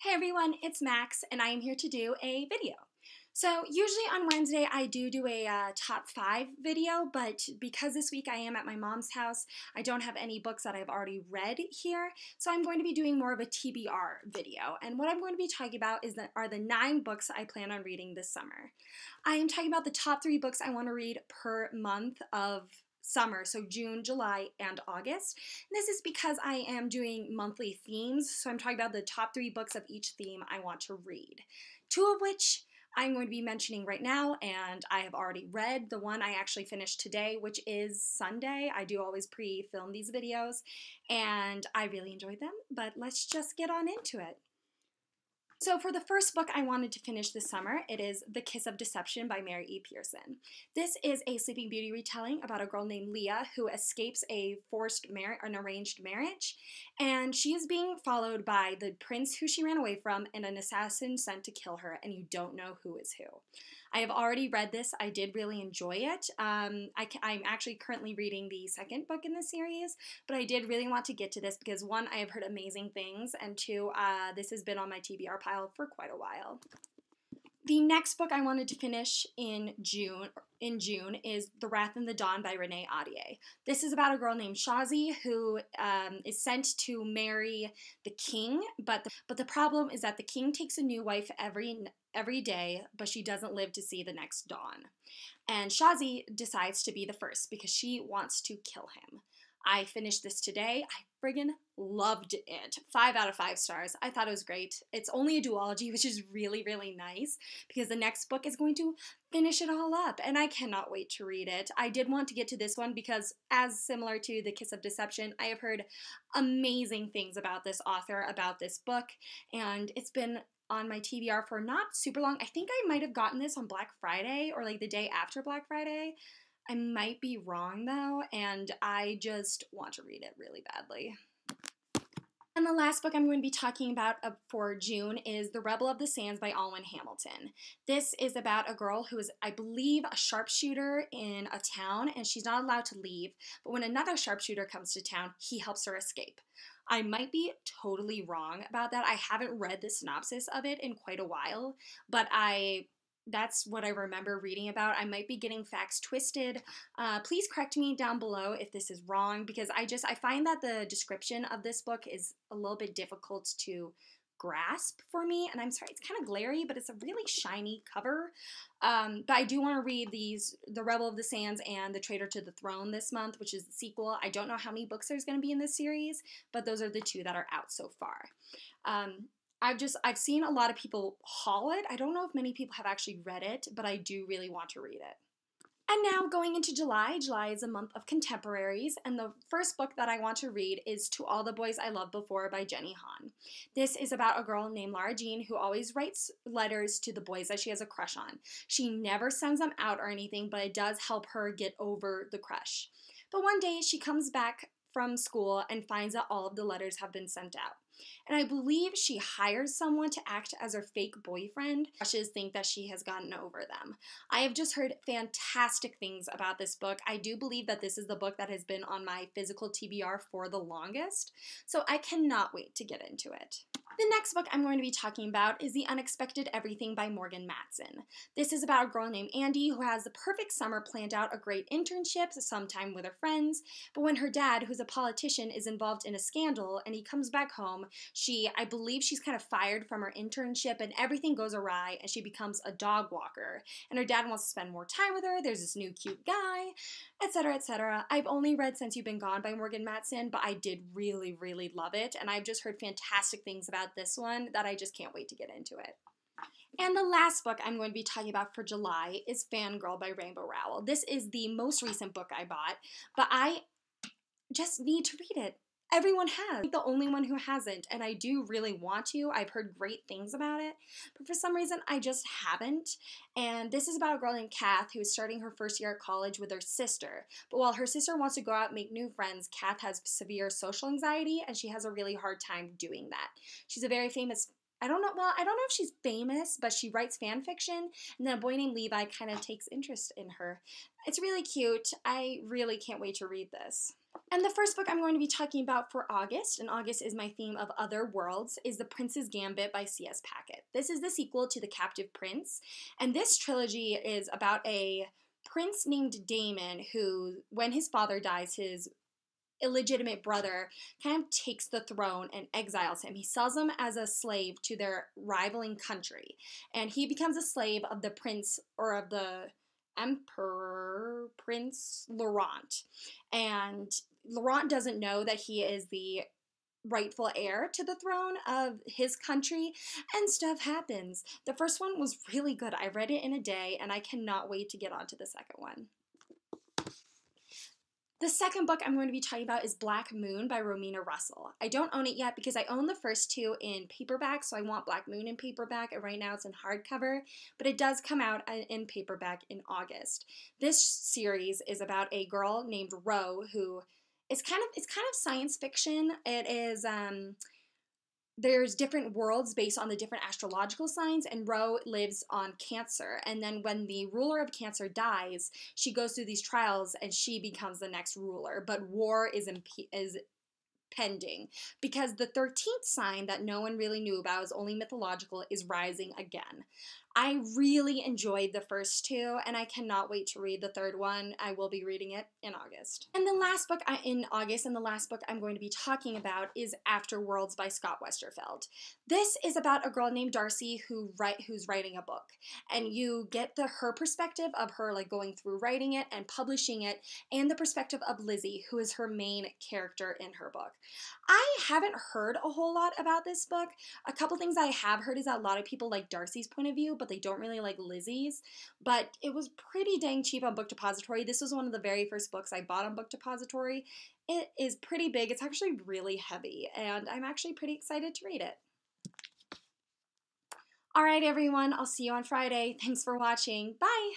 Hey everyone, it's Max and I am here to do a video. So usually on Wednesday I do a top 5 video, but because this week I am at my mom's house, I don't have any books that I've already read here, so I'm going to be doing more of a TBR video. And what I'm going to be talking about are the 9 books I plan on reading this summer. I am talking about the top 3 books I want to read per month of summer, so June, July, and August. And this is because I am doing monthly themes, so I'm talking about the top 3 books of each theme I want to read. 2 of which I'm going to be mentioning right now, and I have already read. The one I actually finished today, which is Sunday. I do always pre-film these videos, and I really enjoyed them, but let's just get on into it. So for the first book I wanted to finish this summer, it is The Kiss of Deception by Mary E. Pearson. This is a Sleeping Beauty retelling about a girl named Leah who escapes an arranged marriage, and she is being followed by the prince who she ran away from and an assassin sent to kill her, and you don't know who is who. I have already read this. I did really enjoy it. I'm actually currently reading the second book in the series, but I did really want to get to this because 1, I have heard amazing things, and 2, this has been on my TBR pile for quite a while. The next book I wanted to finish in June is The Wrath and the Dawn by Renee Ahdieh. This is about a girl named Shazi who is sent to marry the king, but the problem is that the king takes a new wife every day, but she doesn't live to see the next dawn. And Shazi decides to be the first because she wants to kill him. I finished this today. I friggin' loved it. 5 out of 5 stars. I thought it was great. It's only a duology, which is really, really nice because the next book is going to finish it all up, and I cannot wait to read it. I did want to get to this one because, as similar to The Kiss of Deception, I have heard amazing things about this author, about this book, and it's been on my TBR for not super long. I think I might have gotten this on Black Friday or like the day after Black Friday. I might be wrong though, and I just want to read it really badly. And the last book I'm going to be talking about for June is The Rebel of the Sands by Alwyn Hamilton. This is about a girl who is, I believe, a sharpshooter in a town, and she's not allowed to leave, but when another sharpshooter comes to town, he helps her escape. I might be totally wrong about that. I haven't read the synopsis of it in quite a while, but that's what I remember reading about. I might be getting facts twisted. Please correct me down below if this is wrong, because I find that the description of this book is a little bit difficult to grasp for me, and I'm sorry, it's kind of glary, but it's a really shiny cover. But I do want to read The Rebel of the Sands and The Traitor to the Throne this month, which is the sequel. I don't know how many books there's going to be in this series, but those are the 2 that are out so far. I've seen a lot of people haul it. I don't know if many people have actually read it, but I do really want to read it. And now going into July. July is a month of contemporaries, and the first book that I want to read is To All the Boys I Loved Before by Jenny Han. This is about a girl named Lara Jean who always writes letters to the boys that she has a crush on. She never sends them out or anything, but it does help her get over the crush. But one day she comes back from school and finds that all of the letters have been sent out. And I believe she hires someone to act as her fake boyfriend. Crushes think that she has gotten over them. I have just heard fantastic things about this book. I do believe that this is the book that has been on my physical TBR for the longest, so I cannot wait to get into it. The next book I'm going to be talking about is The Unexpected Everything by Morgan Matson. This is about a girl named Andy who has the perfect summer planned out, a great internship sometime with her friends, but when her dad, who's a politician, is involved in a scandal and he comes back home, I believe she's kind of fired from her internship and everything goes awry and she becomes a dog walker. And her dad wants to spend more time with her, there's this new cute guy, etc., etc. I've only read Since You've Been Gone by Morgan Matson, but I did really, really love it, and I've just heard fantastic things about this one that I just can't wait to get into it. And the last book I'm going to be talking about for July is Fangirl by Rainbow Rowell. This is the most recent book I bought, but I just need to read it. Everyone has. I'm the only one who hasn't, and I do really want to. I've heard great things about it, but for some reason I just haven't. And this is about a girl named Kath who is starting her first year at college with her sister. But while her sister wants to go out and make new friends, Kath has severe social anxiety and she has a really hard time doing that. She's a very famous, I don't know if she's famous, but she writes fan fiction, and then a boy named Levi kind of takes interest in her. It's really cute. I really can't wait to read this. And the first book I'm going to be talking about for August, and August is my theme of Other Worlds, is The Prince's Gambit by C.S. Packet. This is the sequel to The Captive Prince, and this trilogy is about a prince named Damon who, when his father dies, his illegitimate brother kind of takes the throne and exiles him. He sells him as a slave to their rivaling country, and he becomes a slave of the prince, or of the emperor, Prince Laurent. And Laurent doesn't know that he is the rightful heir to the throne of his country, and stuff happens. The first one was really good. I read it in a day, and I cannot wait to get on to the second one. The second book I'm going to be talking about is Black Moon by Romina Russell. I don't own it yet because I own the first two in paperback, so I want Black Moon in paperback, and right now it's in hardcover, but it does come out in paperback in August. This series is about a girl named Ro who it's kind of science fiction. It is there's different worlds based on the different astrological signs, and Ro lives on Cancer. And then when the ruler of Cancer dies, she goes through these trials and she becomes the next ruler. But war is pending because the 13th sign that no one really knew about, is only mythological, is rising again. I really enjoyed the first two, and I cannot wait to read the third one. I will be reading it in August. And the last book in August, and the last book I'm going to be talking about, is Afterworlds by Scott Westerfeld. This is about a girl named Darcy who's writing a book, and you get her perspective of her like going through writing it and publishing it, and the perspective of Lizzie, who is her main character in her book. I haven't heard a whole lot about this book. A couple things I have heard is that a lot of people like Darcy's point of view, but they don't really like Lizzie's. But it was pretty dang cheap on Book Depository. This was one of the very first books I bought on Book Depository. It is pretty big. It's actually really heavy, and I'm actually pretty excited to read it. All right, everyone. I'll see you on Friday. Thanks for watching. Bye.